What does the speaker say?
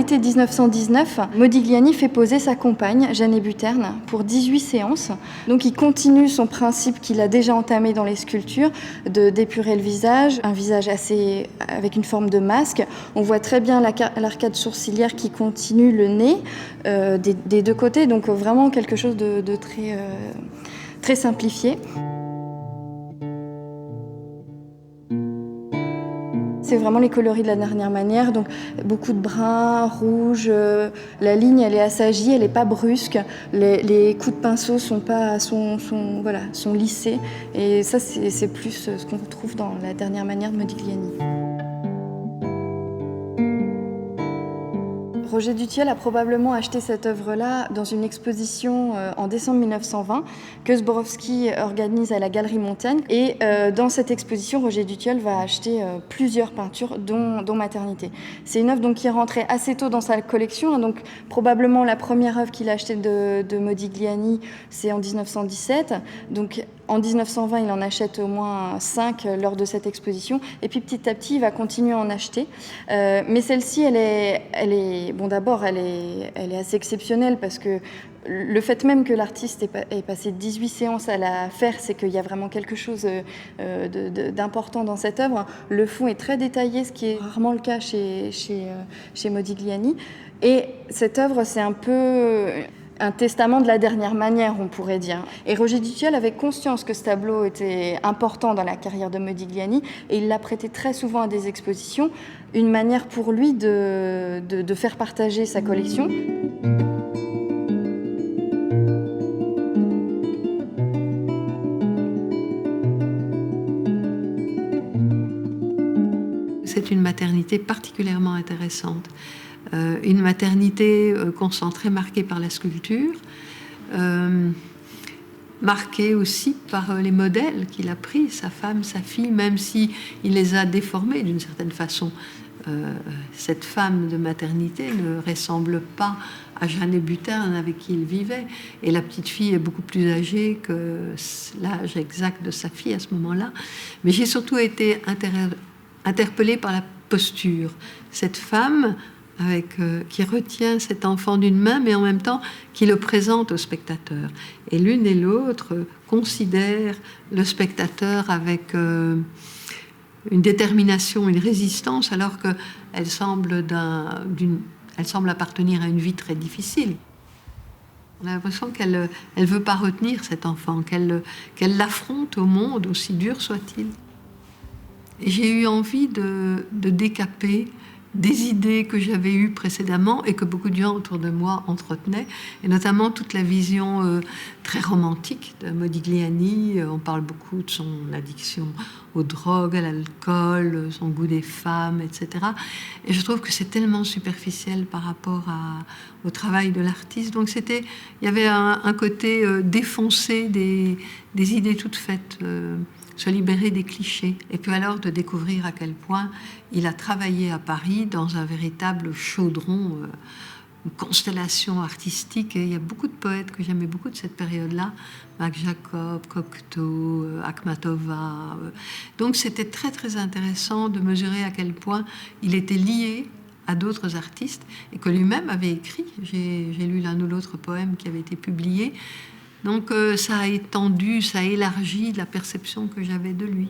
l'été 1919, Modigliani fait poser sa compagne, Jeanne Hébuterne, pour 18 séances. Donc il continue son principe qu'il a déjà entamé dans les sculptures, de d'épurer le visage, un visage assez avec une forme de masque. On voit très bien l'arcade sourcilière qui continue, le nez des deux côtés, donc vraiment quelque chose de très, très simplifié. C'est vraiment les coloris de la dernière manière, donc beaucoup de brun, rouge, la ligne elle est assagie, elle n'est pas brusque, les coups de pinceau sont lissés, et ça c'est plus ce qu'on retrouve dans la dernière manière de Modigliani. Roger Dutilleul a probablement acheté cette œuvre-là dans une exposition en décembre 1920 que Zborowski organise à la Galerie Montaigne. Et dans cette exposition, Roger Dutilleul va acheter plusieurs peintures, dont Maternité. C'est une œuvre donc, qui est rentrée assez tôt dans sa collection. Hein, donc probablement la première œuvre qu'il a achetée de Modigliani, c'est en 1917. Donc en 1920, il en achète au moins 5 lors de cette exposition. Et puis petit à petit, il va continuer à en acheter. Mais celle-ci, elle est bon, d'abord, elle est assez exceptionnelle parce que le fait même que l'artiste ait passé 18 séances à la faire, c'est qu'il y a vraiment quelque chose d'important dans cette œuvre. Le fond est très détaillé, ce qui est rarement le cas chez Modigliani. Et cette œuvre, c'est un peu un testament de la dernière manière, on pourrait dire. Et Roger Dutilleul avait conscience que ce tableau était important dans la carrière de Modigliani et il l'a prêté très souvent à des expositions, une manière pour lui de faire partager sa collection. C'est une maternité particulièrement intéressante. Une maternité concentrée, marquée par la sculpture, marquée aussi par les modèles qu'il a pris, sa femme, sa fille, même si il les a déformés d'une certaine façon. Cette femme de maternité ne ressemble pas à Jeanne Hébuterne avec qui il vivait. Et la petite fille est beaucoup plus âgée que l'âge exact de sa fille à ce moment-là. Mais j'ai surtout été interpellée par la posture. Cette femme qui retient cet enfant d'une main, mais en même temps qui le présente au spectateur. Et l'une et l'autre considèrent le spectateur avec une détermination, une résistance, alors qu'elle semble appartenir à une vie très difficile. On a l'impression qu'elle veut pas retenir cet enfant, qu'elle l'affronte au monde, aussi dur soit-il. Et j'ai eu envie de décaper des idées que j'avais eues précédemment et que beaucoup de gens autour de moi entretenaient, et notamment toute la vision très romantique de Modigliani. On parle beaucoup de son addiction aux drogues, à l'alcool, son goût des femmes, etc. Et je trouve que c'est tellement superficiel par rapport au travail de l'artiste. Donc il y avait un côté défoncer des idées toutes faites, se libérer des clichés, et puis alors de découvrir à quel point il a travaillé à Paris dans un véritable chaudron, une constellation artistique. Et il y a beaucoup de poètes que j'aimais beaucoup de cette période-là, Max Jacob, Cocteau, Akhmatova. Donc c'était très très intéressant de mesurer à quel point il était lié à d'autres artistes et que lui-même avait écrit. J'ai lu l'un ou l'autre poème qui avait été publié. Donc ça a étendu, ça a élargi la perception que j'avais de lui.